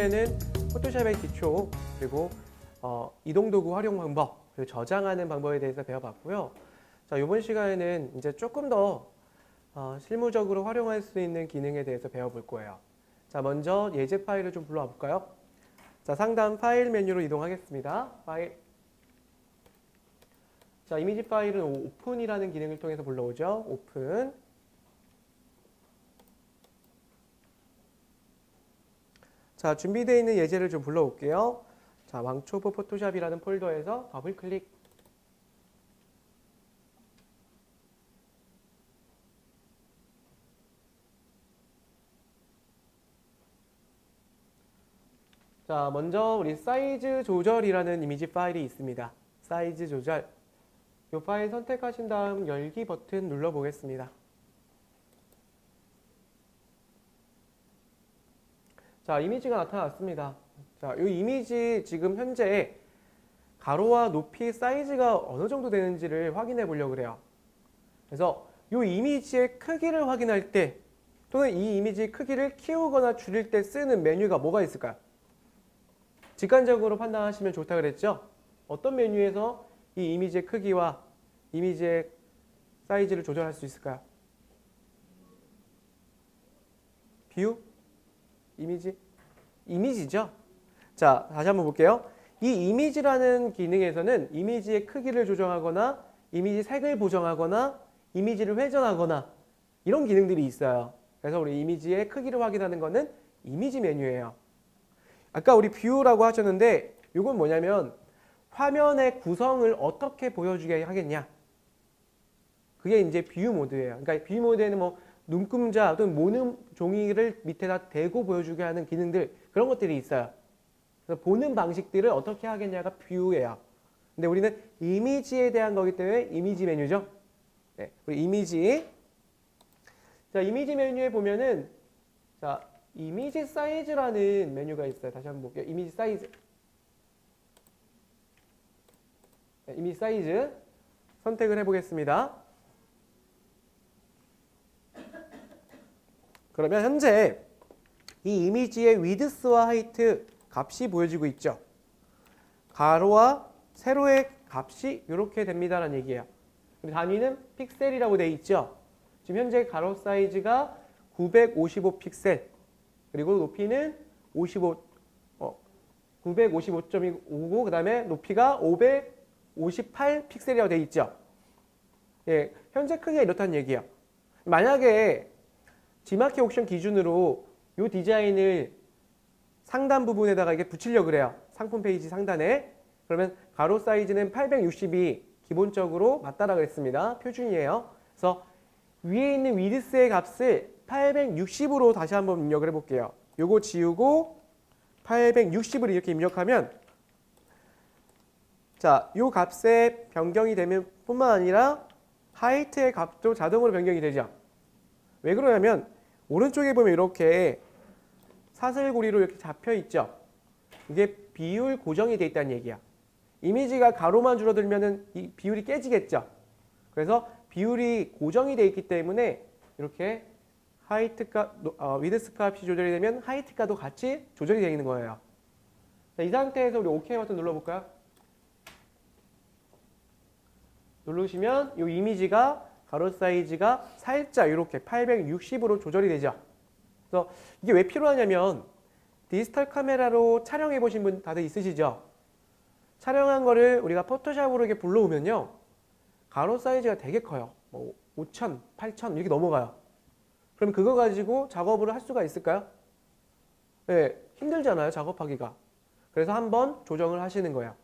시간에는 포토샵의 기초, 그리고 이동도구 활용 방법, 그리고 저장하는 방법에 대해서 배워봤고요. 자, 이번 시간에는 이제 조금 더 실무적으로 활용할 수 있는 기능에 대해서 배워볼 거예요. 자, 먼저 예제 파일을 좀 불러와 볼까요? 자, 상단 파일 메뉴로 이동하겠습니다. 파일. 자, 이미지 파일은 오픈이라는 기능을 통해서 불러오죠. 오픈. 자, 준비되어 있는 예제를 좀 불러올게요. 자, 왕초보 포토샵이라는 폴더에서 더블 클릭. 자, 먼저 우리 사이즈 조절이라는 이미지 파일이 있습니다. 사이즈 조절. 이 파일 선택하신 다음 열기 버튼 눌러보겠습니다. 자, 이미지가 나타났습니다. 자, 이 이미지 지금 현재 가로와 높이 사이즈가 어느 정도 되는지를 확인해 보려고 그래요. 그래서 이 이미지의 크기를 확인할 때 또는 이 이미지의 크기를 키우거나 줄일 때 쓰는 메뉴가 뭐가 있을까요? 직관적으로 판단하시면 좋다 그랬죠? 어떤 메뉴에서 이 이미지의 크기와 이미지의 사이즈를 조절할 수 있을까요? 뷰? 이미지? 이미지죠? 자, 다시 한번 볼게요. 이 이미지라는 기능에서는 이미지의 크기를 조정하거나 이미지 색을 보정하거나 이미지를 회전하거나 이런 기능들이 있어요. 그래서 우리 이미지의 크기를 확인하는 거는 이미지 메뉴예요. 아까 우리 뷰라고 하셨는데 이건 뭐냐면 화면의 구성을 어떻게 보여주게 하겠냐. 그게 이제 뷰 모드예요. 그러니까 뷰 모드에는 뭐 눈금자 또는 모는 종이를 밑에다 대고 보여주게 하는 기능들 그런 것들이 있어요. 그래서 보는 방식들을 어떻게 하겠냐가 뷰예요. 근데 우리는 이미지에 대한 거기 때문에 이미지 메뉴죠. 네, 우리 이미지. 자, 이미지 메뉴에 보면은 자, 이미지 사이즈라는 메뉴가 있어요. 다시 한번 볼게요. 이미지 사이즈. 네, 이미지 사이즈 선택을 해보겠습니다. 그러면 현재 이 이미지의 위드스와 하이트 값이 보여지고 있죠. 가로와 세로의 값이 이렇게 됩니다라는 얘기예요. 단위는 픽셀이라고 되어 있죠. 지금 현재 가로 사이즈가 955 픽셀 그리고 높이는 955.55고 그 다음에 높이가 558 픽셀이라고 되어 있죠. 예, 현재 크기가 이렇다는 얘기예요. 만약에 G마켓 옥션 기준으로 이 디자인을 상단 부분에다가 이게 붙이려고 그래요. 상품 페이지 상단에. 그러면 가로 사이즈는 860이 기본적으로 맞다라고 그랬습니다. 표준이에요. 그래서 위에 있는 위드스의 값을 860으로 다시 한번 입력을 해볼게요. 요거 지우고 860을 이렇게 입력하면 자, 요 값에 변경이 되면 뿐만 아니라 하이트의 값도 자동으로 변경이 되죠. 왜 그러냐면 오른쪽에 보면 이렇게 사슬고리로 이렇게 잡혀 있죠. 이게 비율 고정이 돼 있다는 얘기야. 이미지가 가로만 줄어들면은 이 비율이 깨지겠죠. 그래서 비율이 고정이 돼 있기 때문에 이렇게 하이트 값, 위드스 값이 조절이 되면 하이트 값도 같이 조절이 되어 있는 거예요. 자, 이 상태에서 우리 OK 버튼 눌러볼까요? 누르시면 이 이미지가 가로 사이즈가 살짝 이렇게 860으로 조절이 되죠. 그래서 이게 왜 필요하냐면 디지털 카메라로 촬영해 보신 분 다들 있으시죠? 촬영한 거를 우리가 포토샵으로 이렇게 불러오면요. 가로 사이즈가 되게 커요. 뭐 5,000, 8,000 이렇게 넘어가요. 그럼 그거 가지고 작업을 할 수가 있을까요? 네, 힘들잖아요. 작업하기가. 그래서 한번 조정을 하시는 거예요.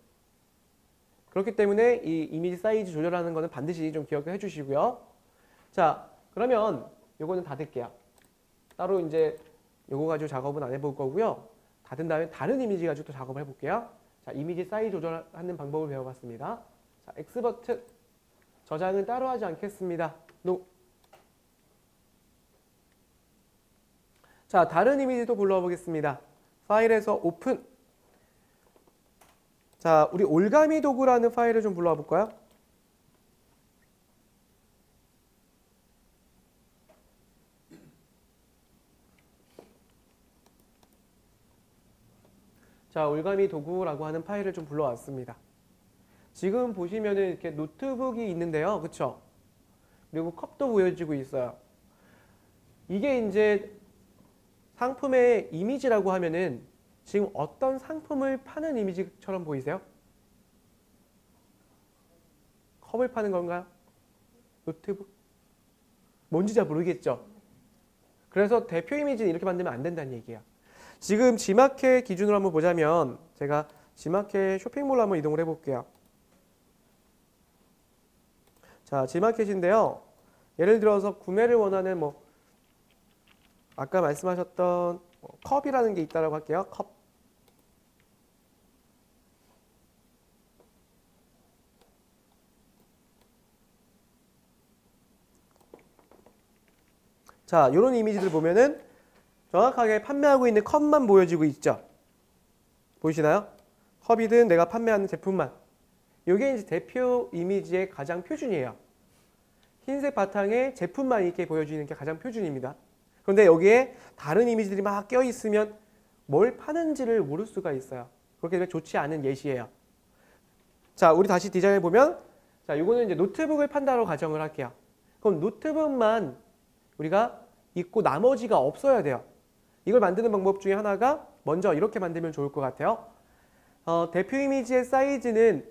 그렇기 때문에 이 이미지 사이즈 조절하는 거는 반드시 좀 기억해 주시고요. 자, 그러면 요거는 닫을게요. 따로 이제 요거 가지고 작업은 안 해볼 거고요. 닫은 다음에 다른 이미지 가지고 또 작업을 해볼게요. 자, 이미지 사이즈 조절하는 방법을 배워봤습니다. 자, X 버튼. 저장은 따로 하지 않겠습니다. NO. 자, 다른 이미지도 불러보겠습니다. 파일에서 오픈. 자, 우리 올가미 도구라는 파일을 좀 불러와 볼까요? 자, 올가미 도구라고 하는 파일을 좀 불러왔습니다. 지금 보시면은 이렇게 노트북이 있는데요. 그쵸? 그리고 컵도 보여지고 있어요. 이게 이제 상품의 이미지라고 하면은 지금 어떤 상품을 파는 이미지처럼 보이세요? 컵을 파는 건가요? 노트북? 뭔지 잘 모르겠죠? 그래서 대표 이미지는 이렇게 만들면 안 된다는 얘기예요. 지금 지마켓 기준으로 한번 보자면 제가 지마켓 쇼핑몰로 한번 이동을 해볼게요. 자, 지마켓인데요. 예를 들어서 구매를 원하는 뭐 아까 말씀하셨던 컵이라는 게 있다고 할게요. 컵. 자, 이런 이미지들 보면은 정확하게 판매하고 있는 컵만 보여지고 있죠. 보이시나요? 컵이든 내가 판매하는 제품만. 이게 이제 대표 이미지의 가장 표준이에요. 흰색 바탕에 제품만 이렇게 보여주는 게 가장 표준입니다. 그런데 여기에 다른 이미지들이 막 껴있으면 뭘 파는지를 모를 수가 있어요. 그렇게 되면 좋지 않은 예시예요. 자, 우리 다시 디자인해 보면, 자, 이거는 이제 노트북을 판다로 가정을 할게요. 그럼 노트북만 우리가 있고 나머지가 없어야 돼요. 이걸 만드는 방법 중에 하나가 먼저 이렇게 만들면 좋을 것 같아요. 대표 이미지의 사이즈는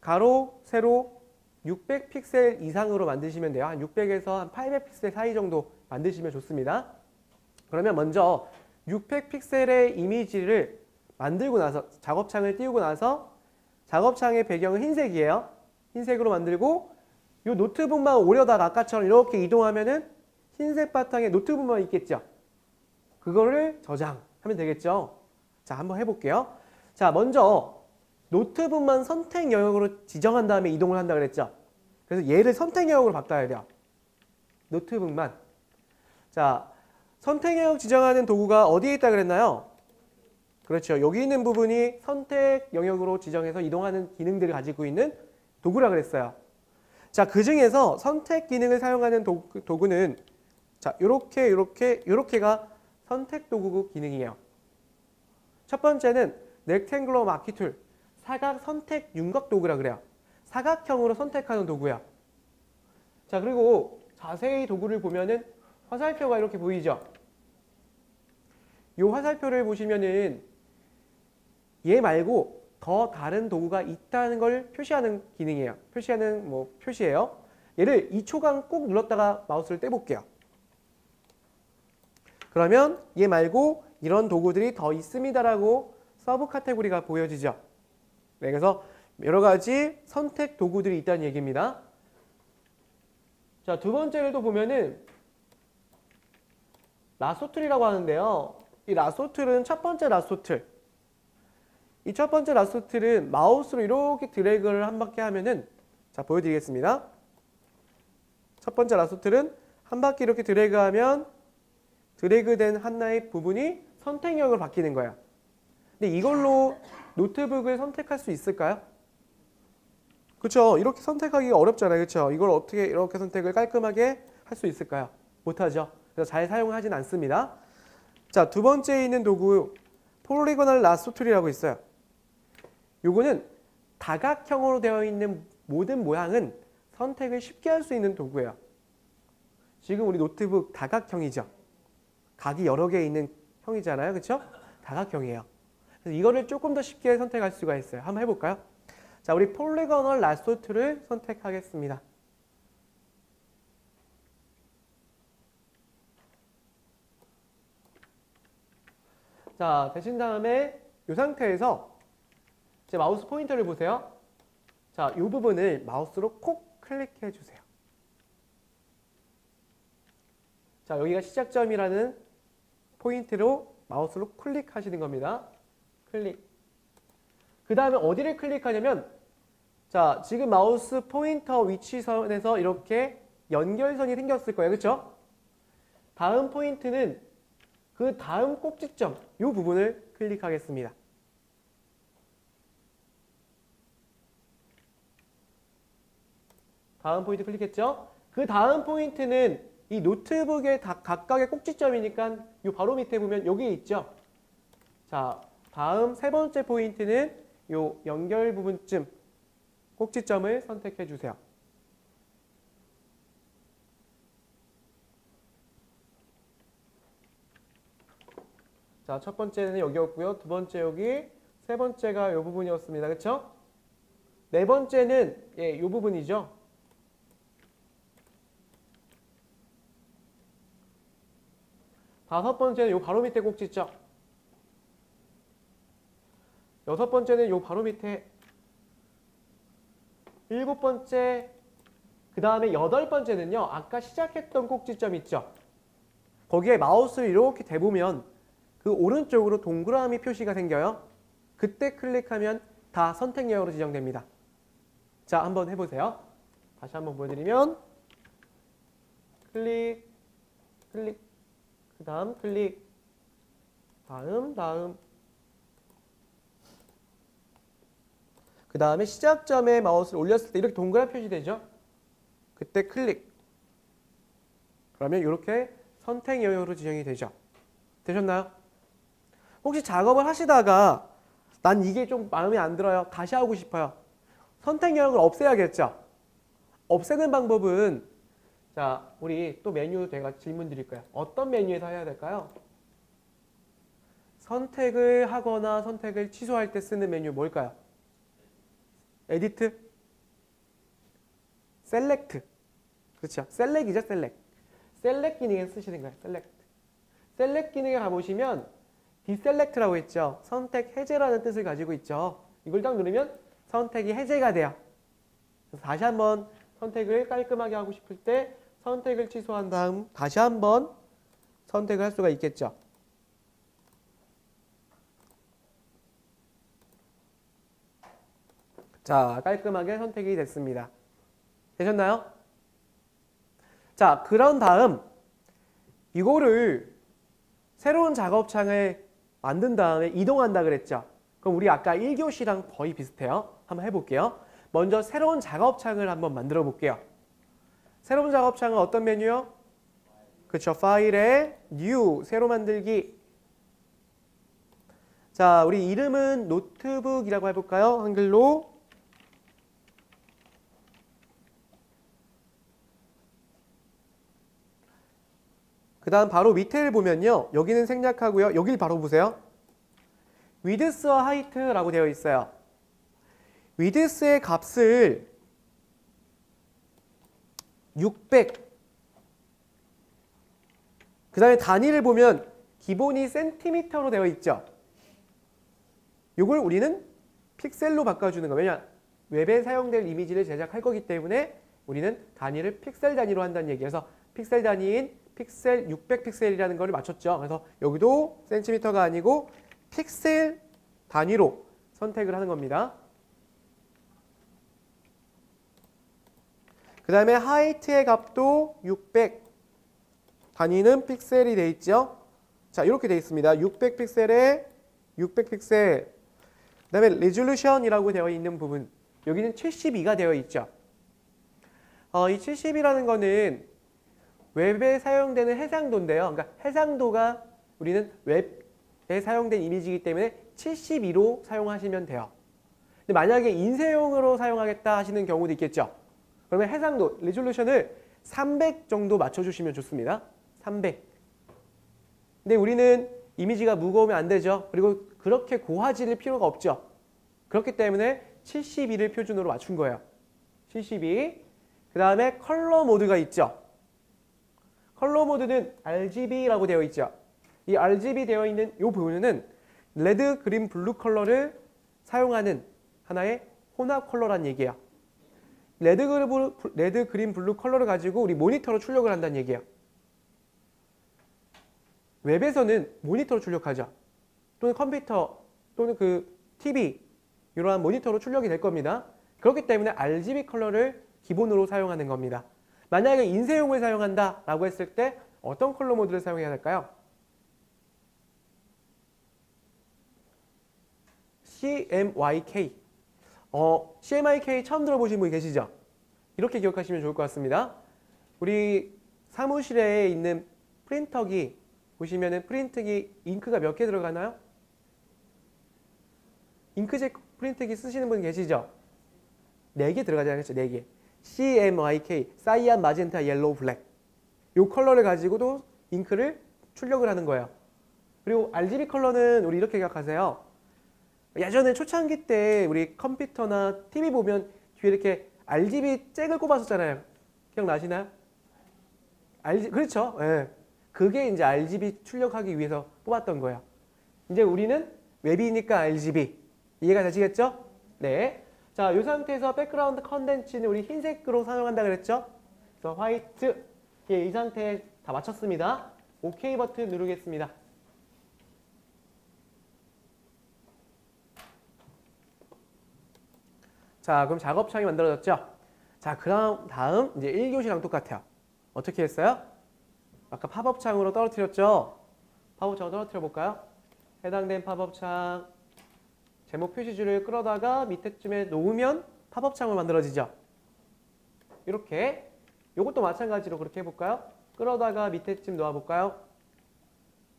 가로, 세로 600픽셀 이상으로 만드시면 돼요. 한 600에서 한 800픽셀 사이 정도 만드시면 좋습니다. 그러면 먼저 600픽셀의 이미지를 만들고 나서 작업창을 띄우고 나서 작업창의 배경은 흰색이에요. 흰색으로 만들고 이 노트북만 오려다가 아까처럼 이렇게 이동하면은 흰색 바탕에 노트북만 있겠죠. 그거를 저장하면 되겠죠. 자, 한번 해볼게요. 자, 먼저 노트북만 선택 영역으로 지정한 다음에 이동을 한다 그랬죠. 그래서 얘를 선택 영역으로 바꿔야 돼요. 노트북만. 자, 선택 영역 지정하는 도구가 어디에 있다 그랬나요? 그렇죠. 여기 있는 부분이 선택 영역으로 지정해서 이동하는 기능들을 가지고 있는 도구라 그랬어요. 자, 그 중에서 선택 기능을 사용하는 도구는 자, 요렇게가 선택 도구 기능이에요. 첫 번째는 렉탱글러 마키 툴, 사각 선택 윤곽 도구라 그래요. 사각형으로 선택하는 도구야. 자, 그리고 자세히 도구를 보면은 화살표가 이렇게 보이죠? 이 화살표를 보시면은 얘 말고 더 다른 도구가 있다는 걸 표시하는 기능이에요. 표시하는 표시예요. 얘를 2초간 꼭 눌렀다가 마우스를 떼볼게요. 그러면 얘 말고 이런 도구들이 더 있습니다라고 서브 카테고리가 보여지죠. 네, 그래서 여러 가지 선택 도구들이 있다는 얘기입니다. 자, 두 번째를 또 보면은 라쏘 툴이라고 하는데요. 이 라쏘 툴은 첫 번째 라쏘 툴. 이 첫 번째 라쏘 툴은 마우스로 이렇게 드래그를 한 바퀴 하면은 자, 보여드리겠습니다. 첫 번째 라쏘 툴은 한 바퀴 이렇게 드래그하면 드래그된 하나의 부분이 선택형으로 바뀌는 거예요. 근데 이걸로 노트북을 선택할 수 있을까요? 그렇죠. 이렇게 선택하기가 어렵잖아요. 그렇죠. 이걸 어떻게 이렇게 선택을 깔끔하게 할 수 있을까요? 못하죠. 그래서 잘 사용하진 않습니다. 자, 두 번째에 있는 도구 폴리고널 라쏘 툴이라고 있어요. 요거는 다각형으로 되어 있는 모든 모양은 선택을 쉽게 할 수 있는 도구예요. 지금 우리 노트북 다각형이죠. 각이 여러 개 있는 형이잖아요. 그렇죠? 다각형이에요. 그래서 이거를 조금 더 쉽게 선택할 수가 있어요. 한번 해볼까요? 자, 우리 폴리고널 라쏘 툴을 선택하겠습니다. 자, 되신 다음에 이 상태에서 제 마우스 포인터를 보세요. 자, 이 부분을 마우스로 콕 클릭해 주세요. 자, 여기가 시작점이라는 포인트로 마우스로 클릭하시는 겁니다. 클릭. 그 다음에 어디를 클릭하냐면 자, 지금 마우스 포인터 위치선에서 이렇게 연결선이 생겼을 거예요. 그렇죠? 다음 포인트는 그 다음 꼭지점, 이 부분을 클릭하겠습니다. 다음 포인트 클릭했죠? 그 다음 포인트는 이 노트북의 각각의 꼭지점이니까 이 바로 밑에 보면 여기 있죠? 자, 다음 세 번째 포인트는 요 연결 부분쯤 꼭지점을 선택해 주세요. 자, 첫 번째는 여기였고요. 두 번째 여기, 세 번째가 요 부분이었습니다. 그렇죠? 네 번째는 예, 요 부분이죠. 다섯 번째는 요 바로 밑에 꼭지점. 여섯 번째는 요 바로 밑에. 일곱 번째, 그 다음에 여덟 번째는요. 아까 시작했던 꼭지점 있죠? 거기에 마우스를 이렇게 대보면 그 오른쪽으로 동그라미 표시가 생겨요. 그때 클릭하면 다 선택 영역으로 지정됩니다. 자, 한번 해보세요. 다시 한번 보여드리면 클릭, 클릭, 그 다음 클릭, 다음 그 다음에 시작점에 마우스를 올렸을 때 이렇게 동그란 표시되죠? 그때 클릭. 그러면 이렇게 선택 영역으로 지정이 되죠. 되셨나요? 혹시 작업을 하시다가 난 이게 좀 마음에 안 들어요. 다시 하고 싶어요. 선택 영역을 없애야겠죠? 없애는 방법은 자, 우리 또 메뉴 제가 질문 드릴 거예요. 어떤 메뉴에서 해야 될까요? 선택을 하거나 선택을 취소할 때 쓰는 메뉴 뭘까요? 에디트? 셀렉트. 그렇죠. 셀렉이죠, 셀렉. 셀렉 기능에 쓰시는 거예요. 셀렉트. 셀렉 기능에 가보시면 디셀렉트라고 있죠. 선택 해제라는 뜻을 가지고 있죠. 이걸 딱 누르면 선택이 해제가 돼요. 그래서 다시 한번 선택을 깔끔하게 하고 싶을 때 선택을 취소한 다음 다시 한번 선택을 할 수가 있겠죠. 자, 깔끔하게 선택이 됐습니다. 되셨나요? 자, 그런 다음 이거를 새로운 작업창을 만든 다음에 이동한다 그랬죠. 그럼 우리 아까 1교시랑 거의 비슷해요. 한번 해볼게요. 먼저 새로운 작업창을 한번 만들어 볼게요. 새로운 작업창은 어떤 메뉴요? 그렇죠. 파일에 New, 새로 만들기. 자, 우리 이름은 노트북이라고 해볼까요? 한글로. 그 다음 바로 밑에를 보면요. 여기는 생략하고요. 여길 바로 보세요. 위드스와 하이트라고 되어 있어요. 위드스의 값을 600. 그 다음에 단위를 보면 기본이 센티미터로 되어 있죠. 이걸 우리는 픽셀로 바꿔주는 거예요. 왜냐? 웹에 사용될 이미지를 제작할 거기 때문에 우리는 단위를 픽셀 단위로 한다는 얘기여서 픽셀 단위인 픽셀 600픽셀이라는 거를 맞췄죠. 그래서 여기도 센티미터가 아니고 픽셀 단위로 선택을 하는 겁니다. 그 다음에 하이트의 값도 600. 단위는 픽셀이 돼 있죠. 자, 이렇게 돼 있습니다. 600픽셀에 600픽셀. 그 다음에 레졸루션이라고 되어 있는 부분. 여기는 72가 되어 있죠. 이 70이라는 거는 웹에 사용되는 해상도인데요. 그러니까 해상도가 우리는 웹에 사용된 이미지이기 때문에 72로 사용하시면 돼요. 근데 만약에 인쇄용으로 사용하겠다 하시는 경우도 있겠죠. 그러면 해상도, 레졸루션을 300 정도 맞춰주시면 좋습니다. 300. 근데 우리는 이미지가 무거우면 안 되죠. 그리고 그렇게 고화질일 필요가 없죠. 그렇기 때문에 72를 표준으로 맞춘 거예요. 72. 그 다음에 컬러 모드가 있죠. 컬러 모드는 RGB라고 되어 있죠. 이 RGB 되어 있는 이 부분은 레드, 그린, 블루 컬러를 사용하는 하나의 혼합 컬러란 얘기예요. 레드, 그린, 블루 컬러를 가지고 우리 모니터로 출력을 한다는 얘기예요. 웹에서는 모니터로 출력하죠. 또는 컴퓨터 또는 그 TV 이러한 모니터로 출력이 될 겁니다. 그렇기 때문에 RGB 컬러를 기본으로 사용하는 겁니다. 만약에 인쇄용을 사용한다라고 했을 때 어떤 컬러 모드를 사용해야 될까요? CMYK. CMYK 처음 들어보신 분 계시죠? 이렇게 기억하시면 좋을 것 같습니다. 우리 사무실에 있는 프린터기 보시면은 프린트기 잉크가 몇 개 들어가나요? 잉크젯 프린트기 쓰시는 분 계시죠? 4개 들어가잖아요. 그렇죠? 4개. CMYK, 사이안, 마젠타, 옐로우, 블랙. 요 컬러를 가지고도 잉크를 출력을 하는 거예요. 그리고 RGB 컬러는 우리 이렇게 생각하세요. 예전에 초창기 때 우리 컴퓨터나 TV 보면 뒤에 이렇게 RGB 잭을 꼽았었잖아요. 기억나시나요? 그렇죠. 예. 그게 이제 RGB 출력하기 위해서 뽑았던 거예요. 이제 우리는 웹이니까 RGB. 이해가 되시겠죠? 네. 자, 이 상태에서 백그라운드 컨텐츠는 우리 흰색으로 사용한다 그랬죠? 그래서 화이트. 예, 이 상태에 다 맞췄습니다. OK 버튼 누르겠습니다. 자, 그럼 작업창이 만들어졌죠? 자, 다음 이제 1교시랑 똑같아요. 어떻게 했어요? 아까 팝업창으로 떨어뜨렸죠? 팝업창으로 떨어뜨려 볼까요? 해당된 팝업창 제목 표시줄을 끌어다가 밑에쯤에 놓으면 팝업창으로 만들어지죠? 이렇게. 이것도 마찬가지로 그렇게 해볼까요? 끌어다가 밑에쯤 놓아볼까요?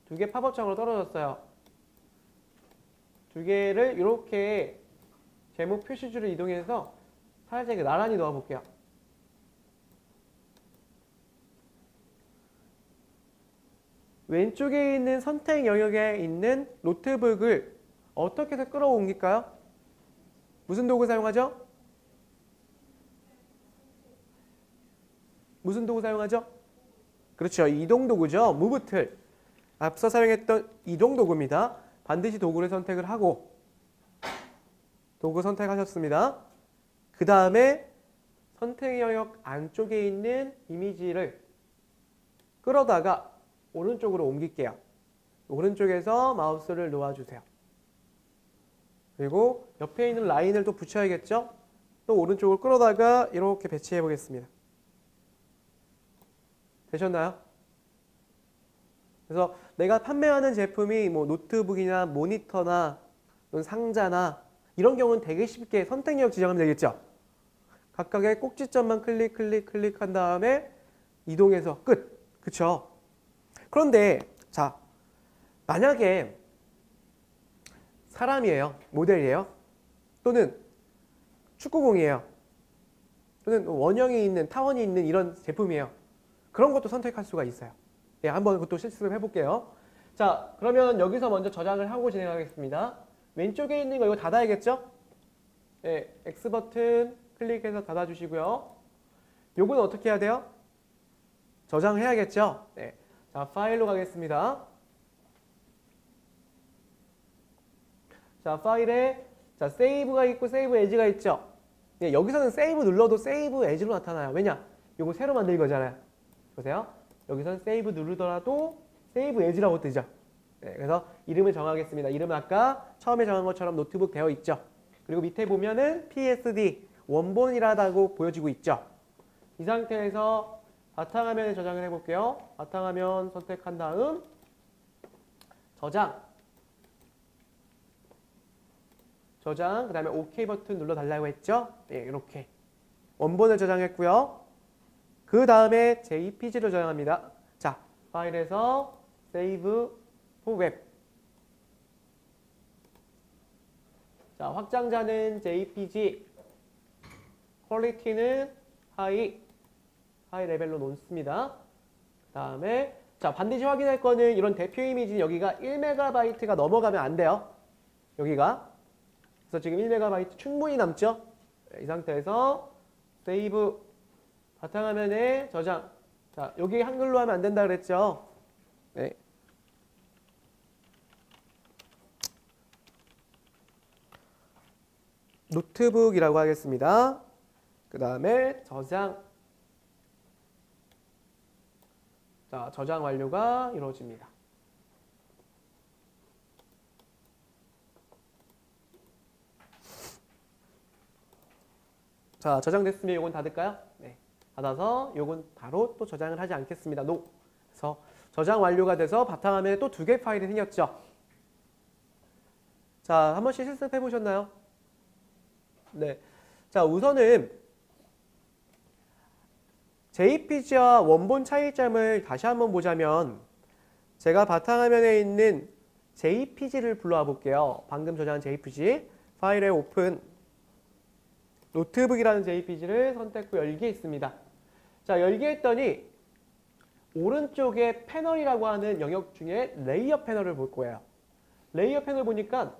2개 팝업창으로 떨어졌어요. 2개를 이렇게 제목 표시줄을 이동해서 살짝 나란히 놓아볼게요. 왼쪽에 있는 선택 영역에 있는 노트북을 어떻게 해서 끌어옮길까요? 무슨 도구 사용하죠? 무슨 도구 사용하죠? 그렇죠. 이동 도구죠. 무브 틀. 앞서 사용했던 이동 도구입니다. 반드시 도구를 선택을 하고 도구 선택하셨습니다. 그 다음에 선택 영역 안쪽에 있는 이미지를 끌어다가 오른쪽으로 옮길게요. 오른쪽에서 마우스를 놓아주세요. 그리고 옆에 있는 라인을 또 붙여야겠죠? 또 오른쪽을 끌어다가 이렇게 배치해 보겠습니다. 되셨나요? 그래서 내가 판매하는 제품이 뭐 노트북이나 모니터나 또는 상자나 이런 경우는 되게 쉽게 선택 영역 지정하면 되겠죠? 각각의 꼭지점만 클릭한 다음에 이동해서 끝. 그쵸? 그런데 자, 만약에 사람이에요. 모델이에요. 또는 축구공이에요. 또는 원형이 있는, 타원이 있는 이런 제품이에요. 그런 것도 선택할 수가 있어요. 예, 한번 그것도 실습을 해볼게요. 자, 그러면 여기서 먼저 저장을 하고 진행하겠습니다. 왼쪽에 있는 거 이거 닫아야겠죠? 예, X 버튼 클릭해서 닫아주시고요. 요거는 어떻게 해야 돼요? 저장해야겠죠? 네. 자, 파일로 가겠습니다. 자, 파일에 자, 세이브가 있고 세이브 에지가 있죠? 네, 여기서는 세이브 눌러도 세이브 에지로 나타나요. 왜냐? 요거 새로 만든 거잖아요. 보세요. 여기서는 세이브 누르더라도 세이브 에지라고 뜨죠. 네, 그래서 이름을 정하겠습니다. 이름은 아까 처음에 정한 것처럼 노트북 되어 있죠. 그리고 밑에 보면은 PSD 원본이라고 보여지고 있죠. 이 상태에서 바탕화면에 저장을 해볼게요. 바탕화면 선택한 다음 저장, 그 다음에 OK 버튼 눌러달라고 했죠. 네, 이렇게 원본을 저장했고요. 그 다음에 JPG를 저장합니다. 자, 파일에서 Save for Web. 자, 확장자는 JPG, 퀄리티는 하이 레벨로 놓습니다. 그 다음에 자, 반드시 확인할 거는 이런 대표 이미지는 여기가 1MB가 넘어가면 안 돼요. 여기가. 그래서 지금 1MB 충분히 남죠? 이 상태에서 세이브, 바탕화면에 저장. 자, 여기 한글로 하면 안 된다 그랬죠? 네. 노트북이라고 하겠습니다. 그 다음에 저장. 자, 저장 완료가 이루어집니다. 자, 저장됐으면 요건 닫을까요? 네. 닫아서 요건 바로 또 저장을 하지 않겠습니다. NO. 그래서 저장 완료가 돼서 바탕화면에 또 2개 파일이 생겼죠. 자, 한 번씩 실습해 보셨나요? 네. 자, 우선은 JPG와 원본 차이점을 다시 한번 보자면 제가 바탕화면에 있는 JPG를 불러와 볼게요. 방금 저장한 JPG. 파일에 오픈 노트북이라는 JPG를 선택 후 열기 있습니다. 자, 열기 했더니 오른쪽에 패널이라고 하는 영역 중에 레이어 패널을 볼 거예요. 레이어 패널 보니까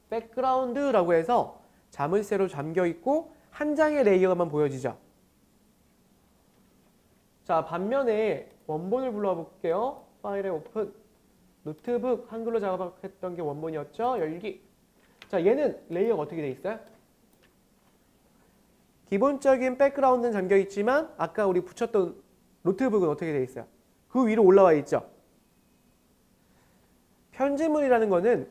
백그라운드라고 해서 자물쇠로 잠겨 있고 한 장의 레이어만 보여지죠. 자, 반면에 원본을 불러 볼게요. 파일에 오픈 노트북 한글로 작업했던 게 원본이었죠. 열기. 자, 얘는 레이어가 어떻게 돼 있어요? 기본적인 백그라운드는 잠겨 있지만 아까 우리 붙였던 노트북은 어떻게 돼 있어요? 그 위로 올라와 있죠. 편집물이라는 거는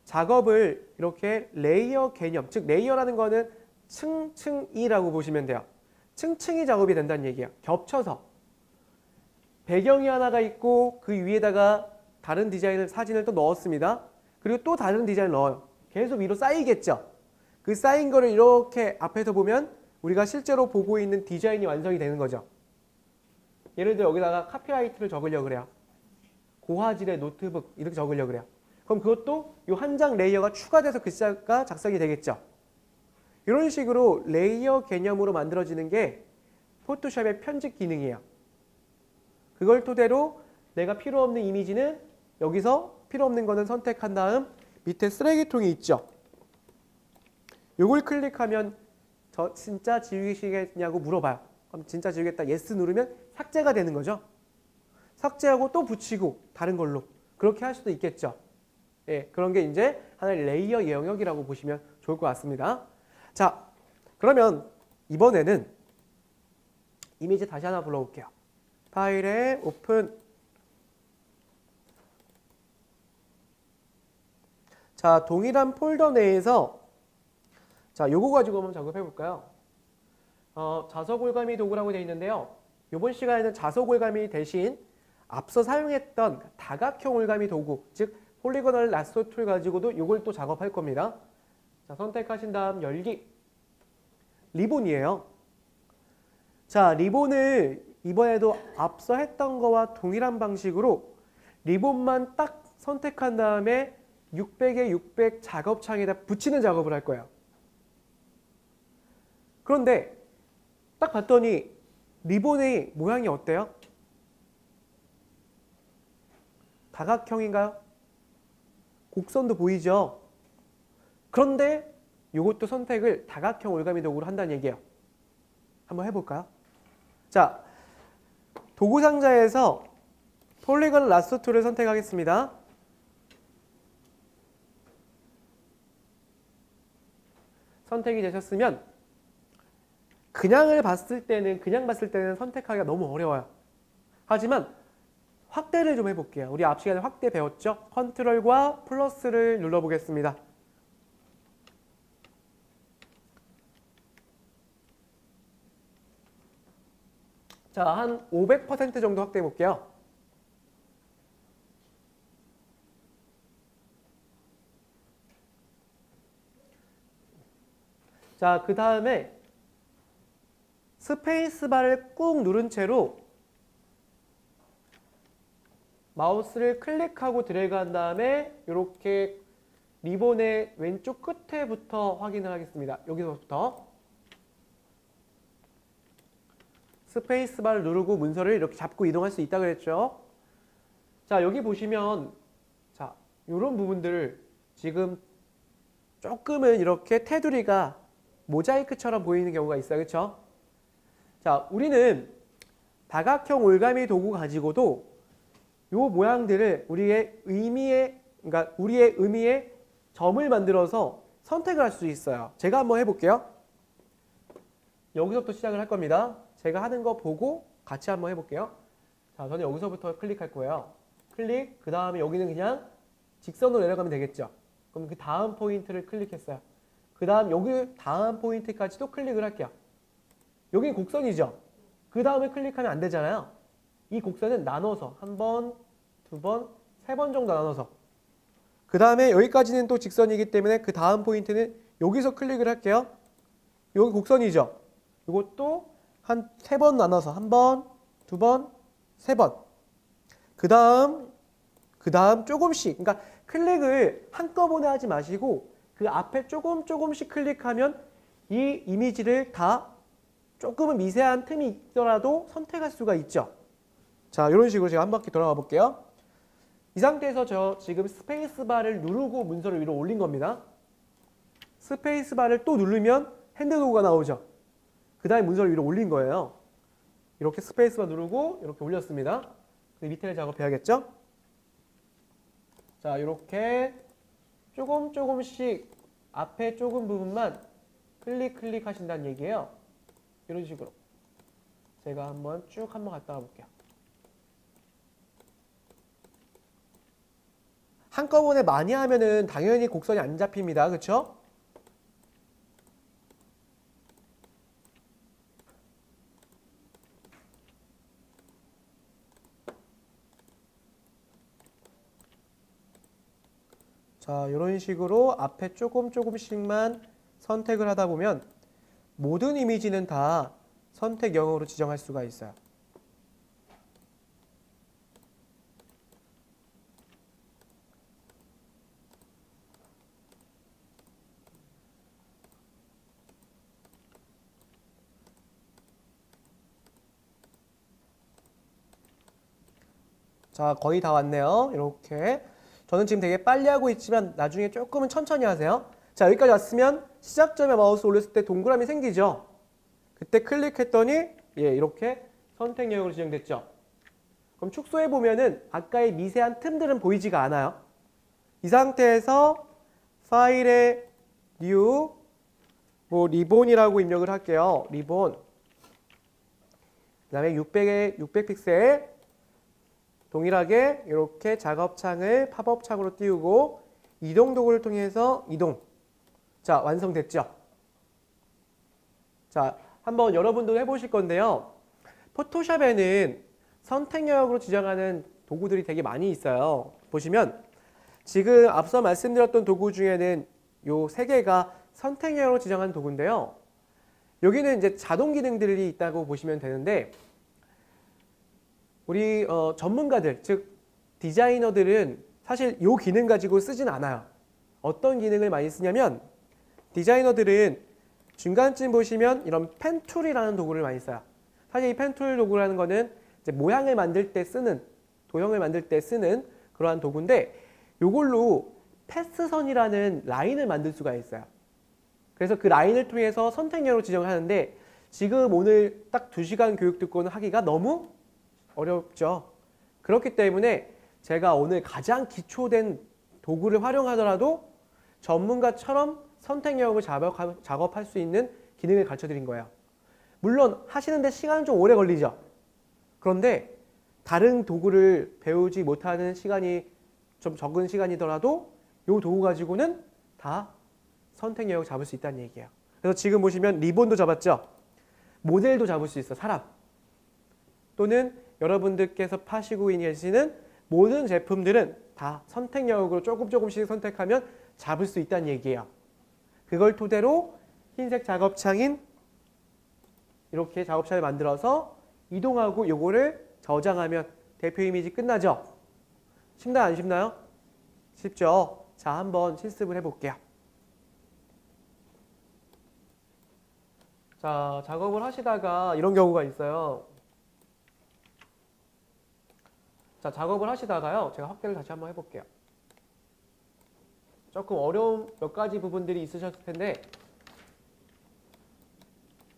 작업을 이렇게 레이어 개념, 즉 레이어라는 거는 층층이라고 보시면 돼요. 층층이 작업이 된다는 얘기예요. 겹쳐서 배경이 하나가 있고 그 위에다가 다른 디자인을 사진을 또 넣었습니다. 그리고 또 다른 디자인을 넣어요. 계속 위로 쌓이겠죠. 그 쌓인 거를 이렇게 앞에서 보면 우리가 실제로 보고 있는 디자인이 완성이 되는 거죠. 예를 들어 여기다가 카피라이트를 적으려고 그래요. 고화질의 노트북 이렇게 적으려고 그래요. 그럼 그것도 이 한 장 레이어가 추가돼서 글자가 작성이 되겠죠. 이런 식으로 레이어 개념으로 만들어지는 게 포토샵의 편집 기능이에요. 그걸 토대로 내가 필요 없는 이미지는 여기서 필요 없는 거는 선택한 다음 밑에 쓰레기통이 있죠. 요걸 클릭하면 저 진짜 지우시겠냐고 물어봐요. 그럼 진짜 지우겠다 예스 누르면 삭제가 되는 거죠. 삭제하고 또 붙이고 다른 걸로 그렇게 할 수도 있겠죠. 예, 그런 게 이제 하나의 레이어 영역이라고 보시면 좋을 것 같습니다. 자, 그러면 이번에는 이미지 다시 하나 불러올게요. 파일에 오픈. 자, 동일한 폴더 내에서 자, 요거 가지고 한번 작업해 볼까요? 자석올가미 도구라고 되어 있는데요. 이번 시간에는 자석올가미 대신 앞서 사용했던 다각형 올가미 도구, 즉 폴리고널 라쏘 툴 가지고도 이걸 또 작업할 겁니다. 자, 선택하신 다음 열기. 리본이에요. 자, 리본을 이번에도 앞서 했던 거와 동일한 방식으로 리본만 딱 선택한 다음에 600에 600 작업창에다 붙이는 작업을 할 거예요. 그런데 딱 봤더니 리본의 모양이 어때요? 다각형인가요? 곡선도 보이죠? 그런데 이것도 선택을 다각형 올가미 도구로 한다는 얘기예요. 한번 해볼까요? 자, 도구 상자에서 폴리건 라쏘 툴을 선택하겠습니다. 선택이 되셨으면 그냥 봤을 때는 선택하기가 너무 어려워요. 하지만 확대를 좀 해볼게요. 우리 앞 시간에 확대 배웠죠? 컨트롤과 플러스를 눌러보겠습니다. 자, 한 500% 정도 확대해 볼게요. 자, 그 다음에 스페이스바를 꾹 누른 채로 마우스를 클릭하고 드래그한 다음에 이렇게 리본의 왼쪽 끝에부터 확인을 하겠습니다. 여기서부터 스페이스바를 누르고 문서를 이렇게 잡고 이동할 수 있다고 그랬죠. 자, 여기 보시면 자, 이런 부분들을 지금 조금은 이렇게 테두리가 모자이크처럼 보이는 경우가 있어요. 그렇죠? 자, 우리는 다각형 올가미 도구 가지고도 이 모양들을 우리의 의미에 점을 만들어서 선택을 할 수 있어요. 제가 한번 해볼게요. 여기서부터 시작을 할 겁니다. 제가 하는 거 보고 같이 한번 해볼게요. 자, 저는 여기서부터 클릭할 거예요. 클릭, 그 다음에 여기는 그냥 직선으로 내려가면 되겠죠. 그럼 그 다음 포인트를 클릭했어요. 그 다음 여기 다음 포인트까지도 클릭을 할게요. 여기 곡선이죠. 그 다음에 클릭하면 안 되잖아요. 이 곡선은 나눠서 한 번, 두 번, 세 번 정도 나눠서 그 다음에 여기까지는 또 직선이기 때문에 그 다음 포인트는 여기서 클릭을 할게요. 여기 곡선이죠. 이것도 한 세 번 나눠서 한 번, 두 번, 세 번. 그 다음 조금씩. 그러니까 클릭을 한꺼번에 하지 마시고 그 앞에 조금씩 클릭하면 이 이미지를 다 조금은 미세한 틈이 있더라도 선택할 수가 있죠. 자, 이런 식으로 제가 한 바퀴 돌아가 볼게요. 이 상태에서 저 지금 스페이스바를 누르고 문서를 위로 올린 겁니다. 스페이스바를 또 누르면 핸드 도구가 나오죠. 그 다음에 문서를 위로 올린 거예요. 이렇게 스페이스바 누르고 이렇게 올렸습니다. 밑에 작업해야겠죠? 자, 이렇게 조금씩 앞에 조금 부분만 클릭 하신다는 얘기예요. 이런 식으로. 제가 한번 쭉 한번 갔다 와 볼게요. 한꺼번에 많이 하면은 당연히 곡선이 안 잡힙니다. 그렇죠? 자, 이런 식으로 앞에 조금씩만 선택을 하다 보면 모든 이미지는 다 선택 영역으로 지정할 수가 있어요. 자, 거의 다 왔네요. 이렇게. 저는 지금 되게 빨리 하고 있지만 나중에 조금은 천천히 하세요. 자, 여기까지 왔으면 시작점에 마우스 올렸을 때 동그라미 생기죠? 그때 클릭했더니 이렇게 선택 영역으로 지정됐죠? 그럼 축소해 보면은 아까의 미세한 틈들은 보이지가 않아요. 이 상태에서 파일에 new 리본이라고 입력을 할게요. 리본. 그 다음에 600 픽셀. 동일하게 이렇게 작업창을 팝업창으로 띄우고 이동 도구를 통해서 이동. 자, 완성됐죠? 자, 한번 여러분도 해보실 건데요. 포토샵에는 선택 영역으로 지정하는 도구들이 되게 많이 있어요. 보시면 지금 앞서 말씀드렸던 도구 중에는 요 3개가 선택 영역으로 지정한 도구인데요. 여기는 이제 자동 기능들이 있다고 보시면 되는데 우리 전문가들, 즉 디자이너들은 사실 이 기능 가지고 쓰진 않아요. 어떤 기능을 많이 쓰냐면 디자이너들은 중간쯤 보시면 이런 펜툴이라는 도구를 많이 써요. 사실 이 펜툴 도구라는 거는 이제 모양을 만들 때 쓰는, 도형을 만들 때 쓰는 그러한 도구인데 이걸로 패스선이라는 라인을 만들 수가 있어요. 그래서 그 라인을 통해서 선택형으로 지정을 하는데 지금 오늘 딱 2시간 교육 듣고는 하기가 너무 어렵죠. 그렇기 때문에 제가 오늘 가장 기초된 도구를 활용하더라도 전문가처럼 선택 영역을 작업할 수 있는 기능을 가르쳐 드린 거예요. 물론 하시는데 시간은 좀 오래 걸리죠. 그런데 다른 도구를 배우지 못하는 시간이 좀 적은 시간이더라도 이 도구 가지고는 다 선택 영역 잡을 수 있다는 얘기예요. 그래서 지금 보시면 리본도 잡았죠. 모델도 잡을 수 있어, 사람. 또는 여러분들께서 파시고 계시는 모든 제품들은 다 선택 영역으로 조금씩 선택하면 잡을 수 있다는 얘기예요. 그걸 토대로 흰색 작업창인 이렇게 작업창을 만들어서 이동하고 요거를 저장하면 대표 이미지 끝나죠? 쉽나요? 안 쉽나요? 쉽죠? 자, 한번 실습을 해볼게요. 자, 작업을 하시다가 이런 경우가 있어요. 자, 작업을 하시다가요. 제가 확대를 다시 한번 해볼게요. 조금 어려운 몇 가지 부분들이 있으셨을 텐데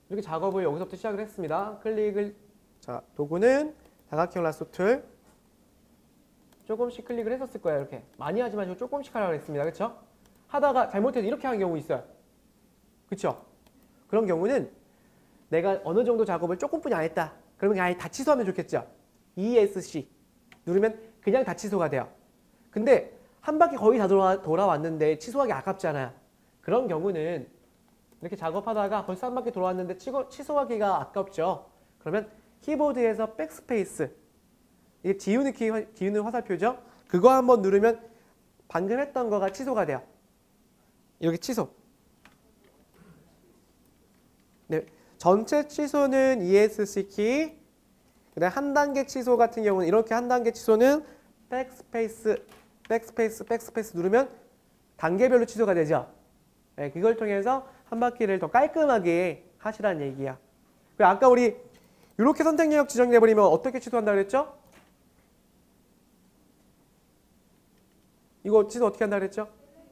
이렇게 작업을 여기서부터 시작을 했습니다. 클릭을, 자, 도구는 다각형 라sso 툴. 조금씩 클릭을 했었을 거예요. 이렇게 많이 하지 마시고 조금씩 하라고 했습니다. 그렇죠? 하다가 잘못해서 이렇게 하는 경우 있어요. 그렇죠? 그런 경우는 내가 어느 정도 작업을 조금뿐이 안 했다. 그러면 그냥 아예 다 취소하면 좋겠죠? ESC 누르면 그냥 다 취소가 돼요. 근데 한 바퀴 거의 다 돌아왔는데 취소하기 아깝잖아요. 그런 경우는 이렇게 작업하다가 벌써 한 바퀴 돌아왔는데 취소하기가 아깝죠. 그러면 키보드에서 백스페이스, 이게 지우는 화살표죠. 그거 한번 누르면 방금 했던 거가 취소가 돼요. 이렇게 취소. 네, 전체 취소는 ESC 키. 그다음 한 단계 취소 같은 경우는 이렇게 한 단계 취소는 백스페이스 누르면 단계별로 취소가 되죠. 네, 그걸 통해서 한 바퀴를 더 깔끔하게 하시라는 얘기야. 그리고 아까 우리 이렇게 선택 영역 지정돼 버리면 어떻게 취소한다 그랬죠? 이거 취소 어떻게 한다 그랬죠?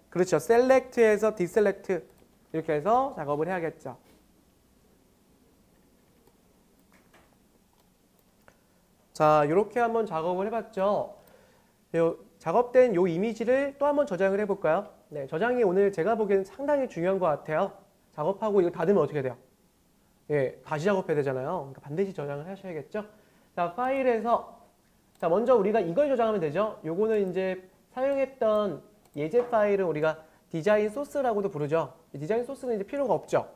그렇죠. select에서 deselect 이렇게 해서 작업을 해야겠죠. 자, 이렇게 한번 작업을 해봤죠. 작업된 요 이미지를 또 한번 저장을 해볼까요? 네, 저장이 오늘 제가 보기에는 상당히 중요한 것 같아요. 작업하고 이거 닫으면 어떻게 돼요? 예, 다시 작업해야 되잖아요. 그러니까 반드시 저장을 하셔야겠죠. 자, 파일에서 자, 먼저 우리가 이걸 저장하면 되죠. 요거는 이제 사용했던 예제 파일은 우리가 디자인 소스라고도 부르죠. 이 디자인 소스는 이제 필요가 없죠.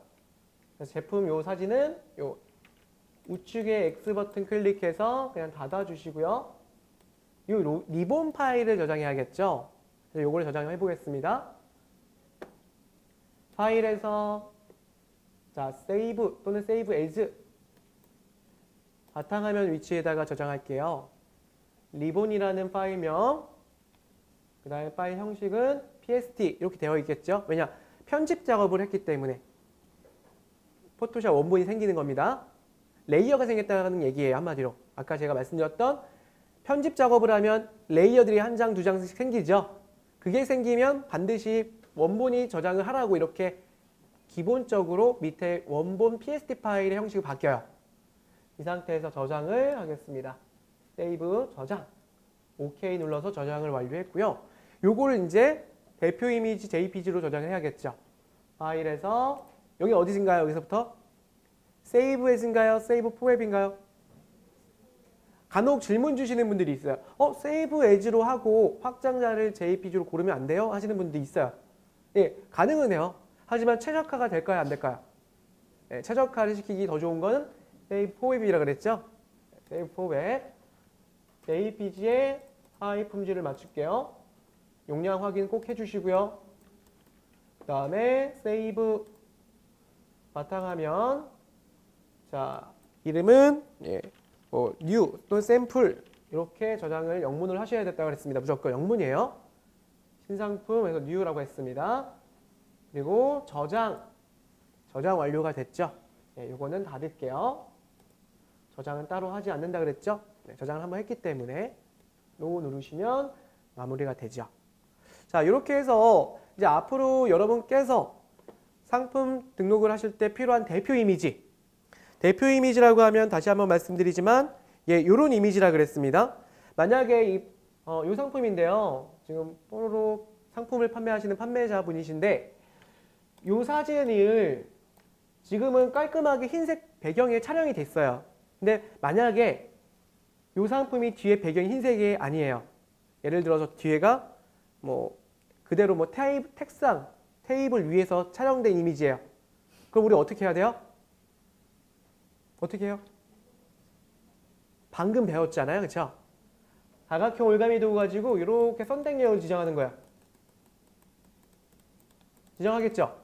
그래서 제품 요 사진은 요 우측에 X 버튼 클릭해서 그냥 닫아주시고요. 이 리본 파일을 저장해야겠죠. 그래서 요거를 저장해 보겠습니다. 파일에서 자, 세이브 또는 세이브 에즈 바탕화면 위치에다가 저장할게요. 리본이라는 파일명, 그 다음에 파일 형식은 PST 이렇게 되어 있겠죠. 왜냐? 편집 작업을 했기 때문에 포토샵 원본이 생기는 겁니다. 레이어가 생겼다는 얘기예요. 한마디로. 아까 제가 말씀드렸던 편집 작업을 하면 레이어들이 한 장, 두 장씩 생기죠. 그게 생기면 반드시 원본이 저장을 하라고 이렇게 기본적으로 밑에 원본 PST 파일의 형식이 바뀌어요. 이 상태에서 저장을 하겠습니다. 세이브, 저장. OK 눌러서 저장을 완료했고요. 요거를 이제 대표 이미지 JPG로 저장을 해야겠죠. 파일에서 여기 어디신가요? 여기서부터? 세이브 에즈인가요? 세이브 포앱인가요? 간혹 질문 주시는 분들이 있어요. 세이브 에즈로 하고 확장자를 JPG로 고르면 안 돼요? 하시는 분들이 있어요. 예, 가능은 해요. 하지만 최적화가 될까요? 안 될까요? 예, 최적화를 시키기 더 좋은 거는 세이브 포웹이라 그랬죠? 세이브 포웹. JPG에 하이 품질을 맞출게요. 용량 확인 꼭 해주시고요. 그 다음에 세이브 바탕화면. 자, 이름은 new 또는 샘플 이렇게 저장을 영문을 하셔야 됐다고 했습니다. 무조건 영문이에요. 신상품에서 new라고 했습니다. 그리고 저장 완료가 됐죠. 네, 요거는 닫을게요. 저장은 따로 하지 않는다 그랬죠. 네, 저장을 한번 했기 때문에 no 누르시면 마무리가 되죠. 자, 이렇게 해서 이제 앞으로 여러분께서 상품 등록을 하실 때 필요한 대표 이미지라고 하면 다시 한번 말씀드리지만 요런 이미지라 그랬습니다. 만약에 이 상품인데요. 지금 뽀로로 상품을 판매하시는 판매자분이신데 이 사진을 지금은 깔끔하게 흰색 배경에 촬영이 됐어요. 근데 만약에 이 상품이 뒤에 배경이 흰색이 아니에요. 예를 들어서 뒤에가 그대로 책상, 테이블 위에서 촬영된 이미지예요. 그럼 우리 어떻게 해야 돼요? 어떻게 해요? 방금 배웠잖아요. 그쵸? 사각형 올가미 도구 가지고 이렇게 선택력을 지정하는 거야. 지정하겠죠?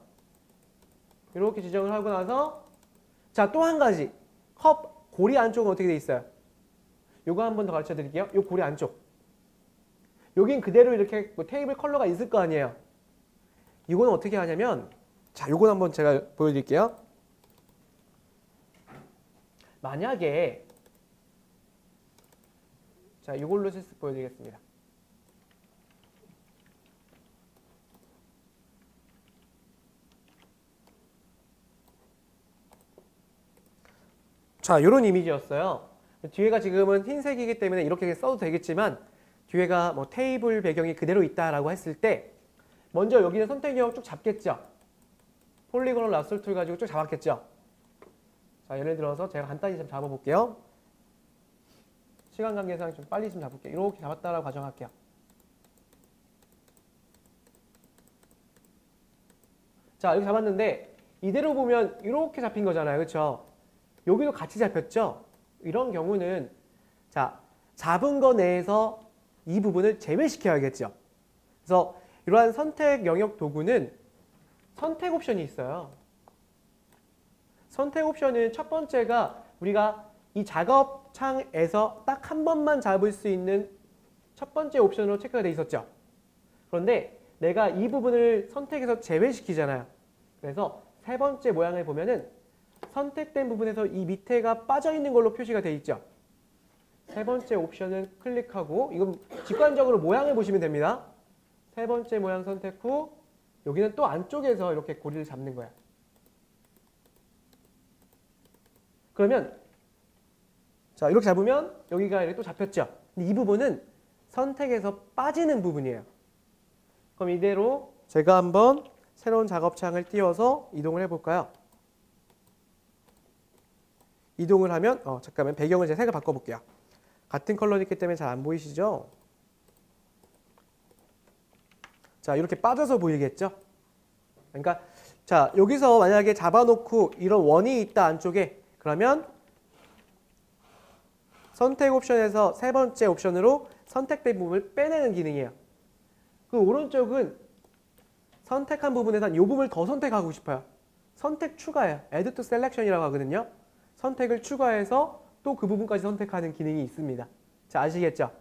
이렇게 지정을 하고 나서 자, 또 한 가지. 컵 고리 안쪽은 어떻게 돼 있어요? 요거 한 번 더 가르쳐 드릴게요. 요 고리 안쪽. 여긴 그대로 이렇게 테이블 컬러가 있을 거 아니에요. 이거는 어떻게 하냐면 자, 요건 한번 제가 보여드릴게요. 만약에 자, 이걸로 보여드리겠습니다. 자, 이런 이미지였어요. 뒤에가 지금은 흰색이기 때문에 이렇게 써도 되겠지만 뒤에가 테이블 배경이 그대로 있다라고 했을 때 먼저 여기는 선택 영역 쭉 잡겠죠. 폴리곤을 라sso 툴 가지고 쭉 잡았겠죠. 자, 예를 들어서 제가 간단히 좀 잡아볼게요. 시간 관계상 좀 빨리 좀 잡을게요. 이렇게 잡았다라고 가정할게요. 자, 이렇게 잡았는데 이대로 보면 이렇게 잡힌 거잖아요. 그렇죠? 여기도 같이 잡혔죠? 이런 경우는 자, 잡은 거 내에서 이 부분을 제외시켜야겠죠. 그래서 이러한 선택 영역 도구는 선택 옵션이 있어요. 선택 옵션은 첫 번째가 우리가 이 작업 창에서 딱 한 번만 잡을 수 있는 첫 번째 옵션으로 체크가 돼 있었죠. 그런데 내가 이 부분을 선택해서 제외시키잖아요. 그래서 세 번째 모양을 보면은 선택된 부분에서 이 밑에가 빠져있는 걸로 표시가 돼 있죠. 세 번째 옵션을 클릭하고 이건 직관적으로 모양을 보시면 됩니다. 세 번째 모양 선택 후 여기는 또 안쪽에서 이렇게 고리를 잡는 거야. 그러면 자 이렇게 잡으면 여기가 이렇게 또 잡혔죠. 근데 이 부분은 선택에서 빠지는 부분이에요. 그럼 이대로 제가 한번 새로운 작업창을 띄워서 이동을 해볼까요? 이동을 하면 잠깐만 배경을 제가 색을 바꿔볼게요. 같은 컬러이기 때문에 잘 안 보이시죠? 자 이렇게 빠져서 보이겠죠? 그러니까 자 여기서 만약에 잡아놓고 이런 원이 있다 안쪽에 그러면 선택 옵션에서 세 번째 옵션으로 선택된 부분을 빼내는 기능이에요. 그 오른쪽은 선택한 부분에서 이 부분을 더 선택하고 싶어요. 선택 추가예요. Add to Selection이라고 하거든요. 선택을 추가해서 또 그 부분까지 선택하는 기능이 있습니다. 자 아시겠죠?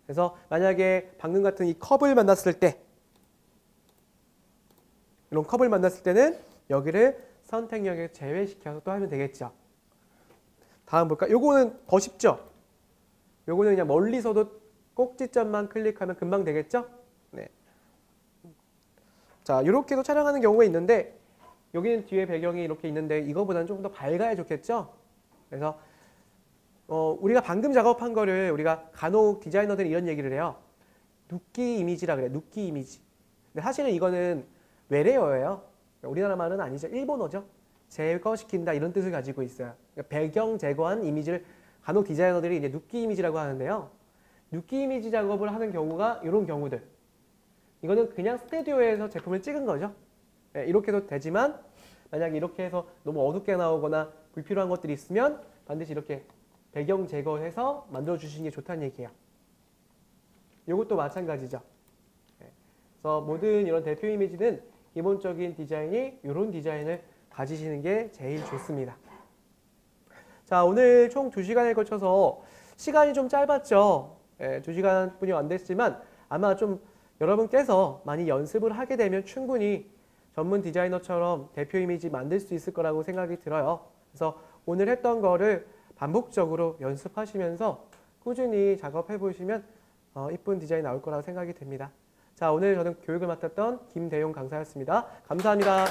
그래서 만약에 방금 같은 이 컵을 만났을 때 이런 컵을 만났을 때는 여기를 선택역에 제외시켜서 또 하면 되겠죠. 다음 볼까? 요거는 더 쉽죠? 요거는 그냥 멀리서도 꼭지점만 클릭하면 금방 되겠죠? 네. 자, 이렇게도 촬영하는 경우가 있는데 여기는 뒤에 배경이 이렇게 있는데 이거보다는 조금 더 밝아야 좋겠죠? 그래서 우리가 방금 작업한 거를 우리가 간혹 디자이너들이 이런 얘기를 해요. 눕기 이미지라 그래요. 눕기 이미지. 근데 사실은 이거는 외래어예요. 우리나라 말은 아니죠. 일본어죠. 제거시킨다 이런 뜻을 가지고 있어요. 그러니까 배경 제거한 이미지를 간혹 디자이너들이 이제 눕기 이미지라고 하는데요. 눕기 이미지 작업을 하는 경우가 이런 경우들. 이거는 그냥 스튜디오에서 제품을 찍은 거죠. 네, 이렇게 해도 되지만 만약에 이렇게 해서 너무 어둡게 나오거나 불필요한 것들이 있으면 반드시 이렇게 배경 제거해서 만들어 주시는 게 좋다는 얘기예요. 이것도 마찬가지죠. 네, 그래서 모든 이런 대표 이미지는 기본적인 디자인이 이런 디자인을 가지시는 게 제일 좋습니다. 자, 오늘 총 2시간에 걸쳐서 시간이 좀 짧았죠. 2시간 뿐이 안 됐지만 아마 좀 여러분께서 많이 연습을 하게 되면 충분히 전문 디자이너처럼 대표 이미지 만들 수 있을 거라고 생각이 들어요. 그래서 오늘 했던 거를 반복적으로 연습하시면서 꾸준히 작업해 보시면 이쁜 디자인 나올 거라고 생각이 됩니다. 자, 오늘 저는 교육을 맡았던 김대용 강사였습니다. 감사합니다.